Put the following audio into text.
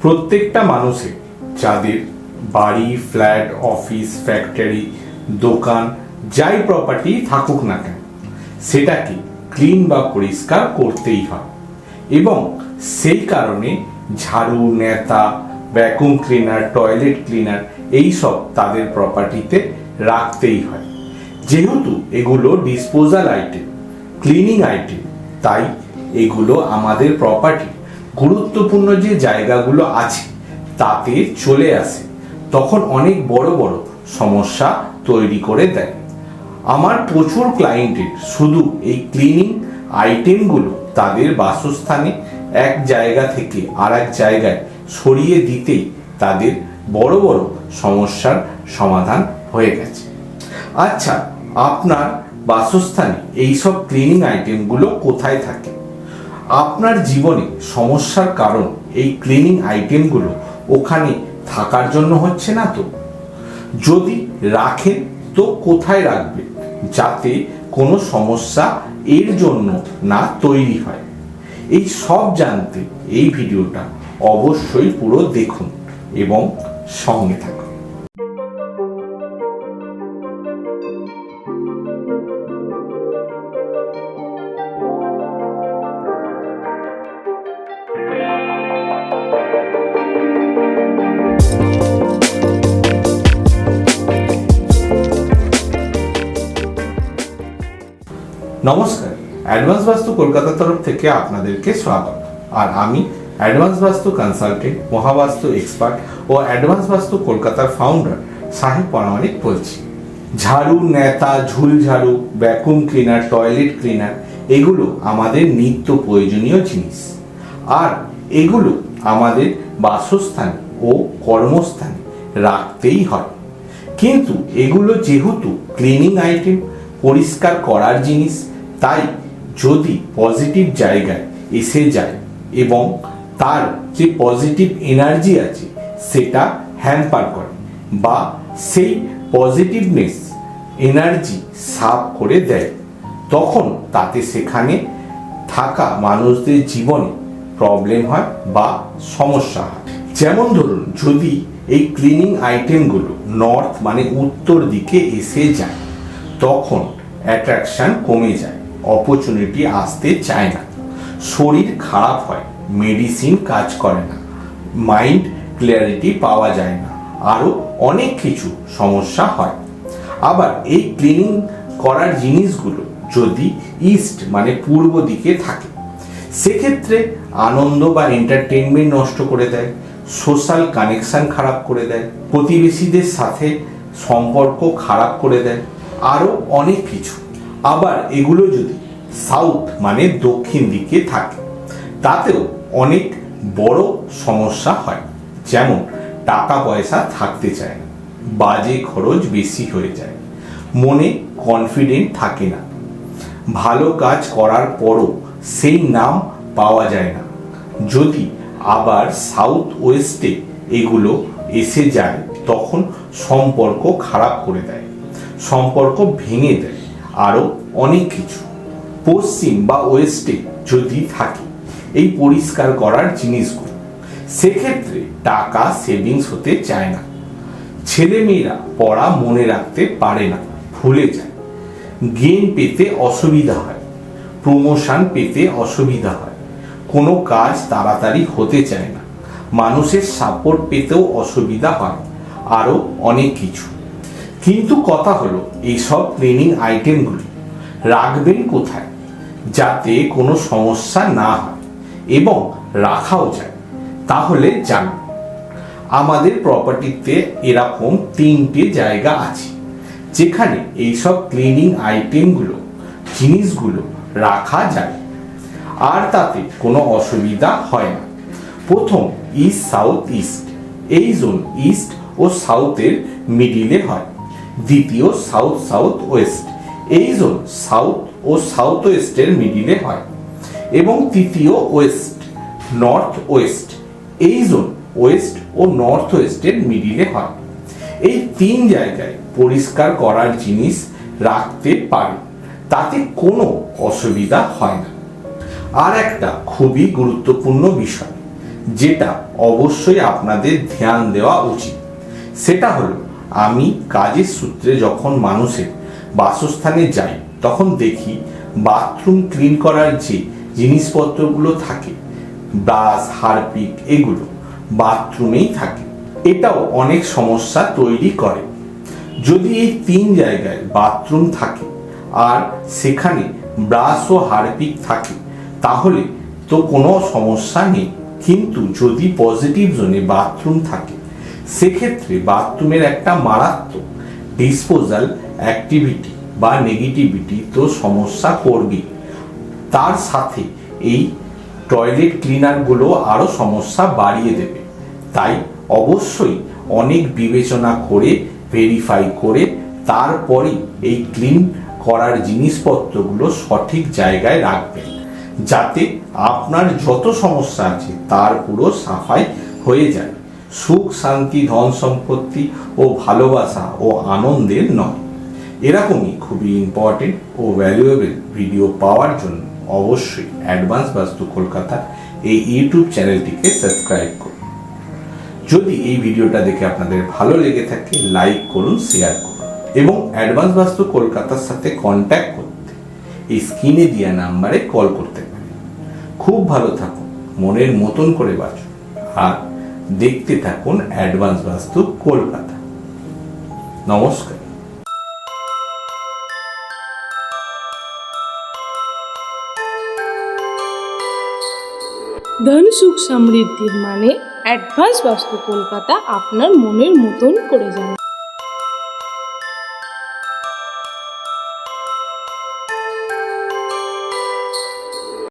প্রত্যেকটা মানুষের, যাদের বাড়ি, ফ্ল্যাট, অফিস, ফ্যাক্টরি, দোকান, যাই প্রপার্টি থাকুক না কেন, সেটাকে ক্লিন বা পরিষ্কার করতেই হয়। এবং সেই কারণে ঝাড়ু, নেতা, ভ্যাকুম ক্লিনার, টয়লেট ক্লিনার এইসব তাদের প্রপার্টিতে রাখতেই হয়। যেহেতু এগুলো ডিসপোজাল আইটেম, ক্লিনিং আইটেম, তাই এগুলো আমাদের প্রপার্টি গুরুত্বপূর্ণ যে জায়গাগুলো আছে তাতে চলে আসে, তখন অনেক বড় বড় সমস্যা তৈরি করে দেয়। আমার প্রচুর ক্লায়েন্টের শুধু এই ক্লিনিং আইটেমগুলো তাদের বাসস্থানে এক জায়গা থেকে আর এক জায়গায় সরিয়ে দিতেই তাদের বড় বড় সমস্যার সমাধান হয়ে গেছে। আচ্ছা, আপনার বাসস্থানে এইসব ক্লিনিং আইটেমগুলো কোথায় থাকে? আপনার জীবনে সমস্যার কারণ এই ক্লিনিং আইটেমগুলো ওখানে থাকার জন্য হচ্ছে না তো? যদি রাখেন তো কোথায় রাখবেন যাতে কোনো সমস্যা এর জন্য না তৈরি হয়? এই সব জানতে এই ভিডিওটা অবশ্যই পুরো দেখুন এবং সঙ্গে থাকুন। নমস্কার, অ্যাডভান্স বাস্তু কলকাতার তরফ থেকে আপনাদেরকে স্বাগত। আর আমি অ্যাডভান্স বাস্তু কনসালটেন্ট, মহাবাস্তু এক্সপার্ট ও অ্যাডভান্স বাস্তু কলকাতার ফাউন্ডার সাহেব পরামানিক বলছি। ঝাড়ু, নেতা, ঝুল ঝাড়ু, ভ্যাকুম ক্লিনার, টয়লেট ক্লিনার এগুলো আমাদের নিত্য প্রয়োজনীয় জিনিস। আর এগুলো আমাদের বাসস্থানে ও কর্মস্থানে রাখতেই হয়। কিন্তু এগুলো যেহেতু ক্লিনিং আইটেম, পরিষ্কার করার জিনিস, তাই যদি পজিটিভ জায়গায় এসে যায় এবং তার যে পজিটিভ এনার্জি আছে সেটা হ্যাম্পার করে বা সেই পজিটিভনেস এনার্জি সাফ করে দেয়, তখন তাতে সেখানে থাকা মানুষদের জীবনে প্রবলেম হয় বা সমস্যা হয়। যেমন ধরুন, যদি এই ক্লিনিং আইটেমগুলো নর্থ মানে উত্তর দিকে এসে যায়, তখন অ্যাট্রাকশন কমে যায়, অপরচুনিটি আসতে চায় না, শরীর খারাপ হয়, মেডিসিন কাজ করে না, মাইন্ড ক্লিয়ারিটি পাওয়া যায় না, আরও অনেক কিছু সমস্যা হয়। আবার এই ক্লিনিং করার জিনিসগুলো যদি ইস্ট মানে পূর্ব দিকে থাকে, সেক্ষেত্রে আনন্দ বা এন্টারটেনমেন্ট নষ্ট করে দেয়, সোশ্যাল কানেকশন খারাপ করে দেয়, প্রতিবেশীদের সাথে সম্পর্ক খারাপ করে দেয়, আরও অনেক কিছু। আবার এগুলো যদি সাউথ মানে দক্ষিণ দিকে থাকে, তাতেও অনেক বড় সমস্যা হয়। যেমন টাকা পয়সা থাকতে চায় না, বাজে খরচ বেশি হয়ে যায়, মনে কনফিডেন্ট থাকে না, ভালো কাজ করার পরও সেই নাম পাওয়া যায় না। যদি আবার সাউথ ওয়েস্টে এগুলো এসে যায়, তখন সম্পর্ক খারাপ করে দেয়, সম্পর্ক ভেঙে দেয়, আরও অনেক কিছু। পশ্চিম বা ওয়েস্টে যদি থাকে এই পরিষ্কার করার জিনিসগুলো, সেক্ষেত্রে টাকা সেভিংস হতে চায় না, ছেলেমেয়েরা পড়া মনে রাখতে পারে না, ভুলে যায়, গেম পেতে অসুবিধা হয়, প্রমোশন পেতে অসুবিধা হয়, কোনো কাজ তাড়াতাড়ি হতে চায় না, মানুষের সাপোর্ট পেতেও অসুবিধা হয়, আরও অনেক কিছু। কিন্তু কথা হলো, এইসব ক্লিনিং আইটেমগুলি রাখবেন কোথায় যাতে কোনো সমস্যা না হয় এবং রাখাও যায়? তাহলে জানুন, আমাদের প্রপার্টিতে এরকম 3টে জায়গা আছে যেখানে এইসব ক্লিনিং আইটেমগুলো, জিনিসগুলো রাখা যায় আর তাতে কোনো অসুবিধা হয় না। প্রথম, ইস্ট সাউথ ইস্ট, এই জোন ইস্ট ও সাউথের মিডিলে হয়। দ্বিতীয়, সাউথ সাউথ ওয়েস্ট, এই জোন সাউথ ও সাউথ ওয়েস্টের মিডিলে হয়। এবং তৃতীয়, ওয়েস্ট নর্থ ওয়েস্ট, এই জোন ওয়েস্ট ও নর্থ ওয়েস্টের মিডিলে হয়। এই 3 জায়গায় পরিষ্কার করার জিনিস রাখতে পারে, তাতে কোনো অসুবিধা হয় না। আর একটা খুবই গুরুত্বপূর্ণ বিষয়, যেটা অবশ্যই আপনাদের ধ্যান দেওয়া উচিত। সেটা হলো, আমি কাজের সূত্রে যখন মানুষের বাসস্থানে যাই তখন দেখি বাথরুম ক্লিন করার যে জিনিসপত্রগুলো থাকে, ব্রাশ, হারপিক, এগুলো বাথরুমেই থাকে। এটাও অনেক সমস্যা তৈরি করে। যদি এই 3 জায়গায় বাথরুম থাকে আর সেখানে ব্রাশ ও হারপিক থাকে তাহলে তো কোনো সমস্যা নেই। কিন্তু যদি পজিটিভ জোনে বাথরুম থাকে সেক্ষেত্রে বাথরুমের একটা মারাত্মক ডিসপোজাল অ্যাক্টিভিটি বা নেগেটিভিটি তো সমস্যা করবে। তার সাথে এই টয়লেট ক্লিনারগুলো আরও সমস্যা বাড়িয়ে দেবে। তাই অবশ্যই অনেক বিবেচনা করে, ভেরিফাই করে তারপরেই এই ক্লিন করার জিনিসপত্রগুলো সঠিক জায়গায় রাখবেন, যাতে আপনার যত সমস্যা আছে তার পুরো সাফাই হয়ে যায়। সুখ, শান্তি, ধন সম্পত্তি ও ভালোবাসা ও আনন্দের নয়। এরকমই খুবই ইম্পর্টেন্ট ও ভ্যালুয়েবল ভিডিও পাওয়ার জন্য অবশ্যই অ্যাডভান্স বাস্তু কলকাতা এই ইউটিউব চ্যানেলটিকে সাবস্ক্রাইব করুন। যদি এই ভিডিওটা দেখে আপনাদের ভালো লেগে থাকে লাইক করুন, শেয়ার করুন এবং অ্যাডভান্স বাস্তু কলকাতার সাথে কন্ট্যাক্ট করতে এই স্ক্রিনে দেওয়া নাম্বারে কল করতে পারেন। খুব ভালো থাকুন, মনের মতন করে বাঁচুন আর দেখতে থাকুন অ্যাডভান্স বাস্তু কলকাতা। নমস্কার। ধন সুখ সমৃদ্ধির মানে অ্যাডভান্স বাস্তু কলকাতা আপনার মনের মতন করে যাবে।